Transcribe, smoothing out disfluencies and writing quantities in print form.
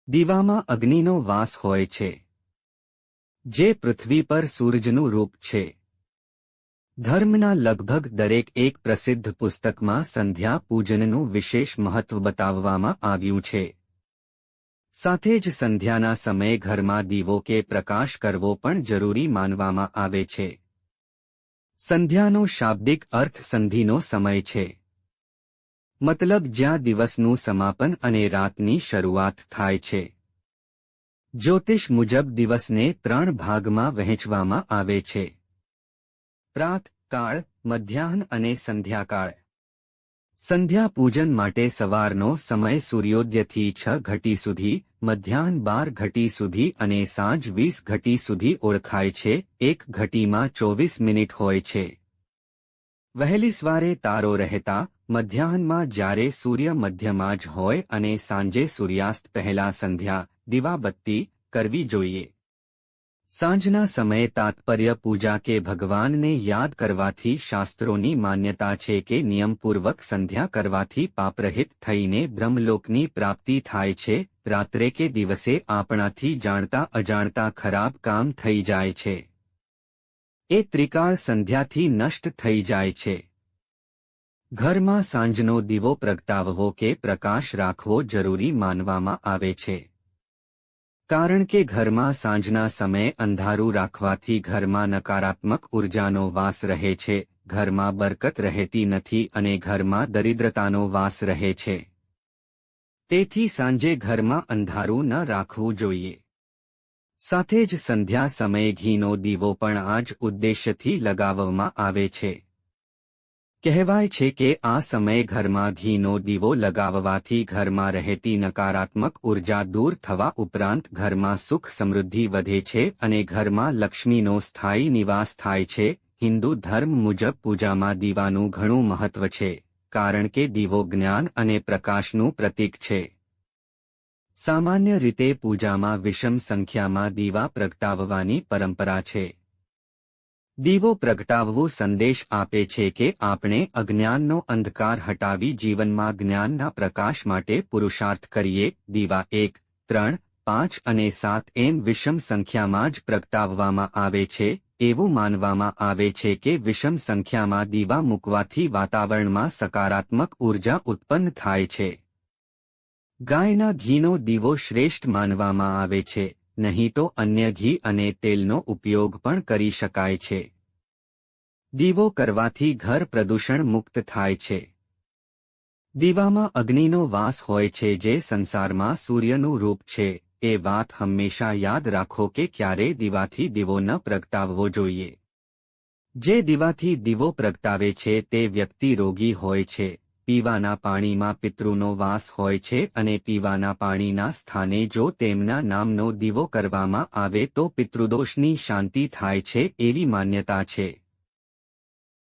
દીવામાં અગ્નિનો વાસ હોય છે, જે પૃથ્વી પર સૂરજનું રૂપ છે. ધર્મના લગભગ દરેક એક પ્રસિદ્ધ પુસ્તકમાં સંધ્યા પૂજનનું વિશેષ મહત્વ બતાવવામાં આવ્યું છે. સાથે જ સંધ્યાના સમયે ઘરમાં દીવો કે પ્રકાશ કરવો પણ જરૂરી માનવામાં આવે છે. સંધ્યાનો શાબ્દિક અર્થ સંધિનો સમય છે, મતલબ જ્યાં દિવસનું સમાપન અને રાતની શરૂઆત થાય છે. જ્યોતિષ મુજબ દિવસને 3 ભાગમાં વહેંચવામાં આવે છે: પ્રાત કાળ, મધ્યાહન અને સંધ્યાકાળ. સંધ્યા પૂજન માટે સવારનો સમય સૂર્યોદયથી 6 ઘટી સુધી, મધ્યાહન 12 ઘટી સુધી અને સાંજ 20 ઘટી સુધી ઓળખાય છે. એક ઘટીમાં 24 મિનિટ હોય છે. વહેલી સવારે તારો રહેતા, મધ્યાહનમાં જ્યારે સૂર્ય મધ્યમાં જ હોય અને સાંજે સૂર્યાસ્ત પહેલા સંધ્યા દીવાબત્તી કરવી જોઈએ. સાંજના સમયે તાત્પર્ય પૂજા કે ભગવાનને યાદ કરવાથી શાસ્ત્રોની માન્યતા છે કે નિયમપૂર્વક સંધ્યા કરવાથી પાપરહિત થઈને બ્રહ્મલોકની પ્રાપ્તિ થાય છે. રાત્રે કે દિવસે આપણાથી જાણતા અજાણતા ખરાબ કામ થઈ જાય છે, એ ત્રિકાળ સંધ્યાથી નષ્ટ થઈ જાય છે. ઘરમાં સાંજનો દીવો પ્રગટાવવો કે પ્રકાશ રાખવો જરૂરી માનવામાં આવે છે, કારણ કે ઘરમાં સાંજના સમયે અંધારું રાખવાથી ઘરમાં નકારાત્મક ઉર્જાનો વાસ રહે છે, ઘરમાં બરકત રહેતી નથી અને ઘરમાં દરિદ્રતાનો વાસ રહે છે. તેથી સાંજે ઘરમાં અંધારું ન રાખવું જોઈએ. સાથે જ સંધ્યા સમયે ઘીનો દીવો પણ આ જ ઉદ્દેશ્યથી લગાવવામાં આવે છે. કહેવાય છે કે આ સમયે ઘરમાં ઘીનો દીવો લગાવવાથી ઘરમાં રહેતી નકારાત્મક ઉર્જા દૂર થવા ઉપરાંત ઘરમાં સુખ સમૃદ્ધિ વધે છે અને ઘરમાં લક્ષ્મીનો સ્થાયી નિવાસ થાય છે. હિન્દુ ધર્મ મુજબ પૂજામાં દીવાનું ઘણું મહત્વ છે, કારણ કે દીવો જ્ઞાન અને પ્રકાશનું પ્રતીક છે. સામાન્ય રીતે પૂજામાં વિષમ સંખ્યામાં દીવા પ્રગટાવવાની પરંપરા છે. દીવો પ્રગટાવવો સંદેશ આપે છે કે આપણે અજ્ઞાનનો અંધકાર હટાવી જીવનમાં જ્ઞાનના પ્રકાશ માટે પુરુષાર્થ કરીએ. દીવા 1, 3, 5 અને 7 એમ વિષમ સંખ્યામાં જ પ્રગટાવવામાં આવે છે. એવું માનવામાં આવે છે કે વિષમ સંખ્યામાં દીવા મૂકવાથી વાતાવરણમાં સકારાત્મક ઉર્જા ઉત્પન્ન થાય છે. ગાયના ઘીનો દીવો શ્રેષ્ઠ માનવામાં આવે છે, નહીં તો અન્ય ઘી અને તેલનો ઉપયોગ પણ કરી શકાય છે. દીવો કરવાથી ઘર પ્રદૂષણ મુક્ત થાય છે. દીવામાં અગ્નિનો વાસ હોય છે, જે સંસારમાં સૂર્યનું રૂપ છે. એ વાત હંમેશા યાદ રાખો કે ક્યારેય દીવાથી દીવો ન પ્રગટાવવો જોઈએ. જે દીવાથી દીવો પ્રગટાવે છે તે વ્યક્તિ રોગી હોય છે. પીવાના પાણીમાં પિતૃનો વાસ હોય છે અને પીવાના પાણીના સ્થાને જો તેમના નામનો દીવો કરવામાં આવે તો પિતૃદોષની શાંતિ થાય છે એવી માન્યતા છે.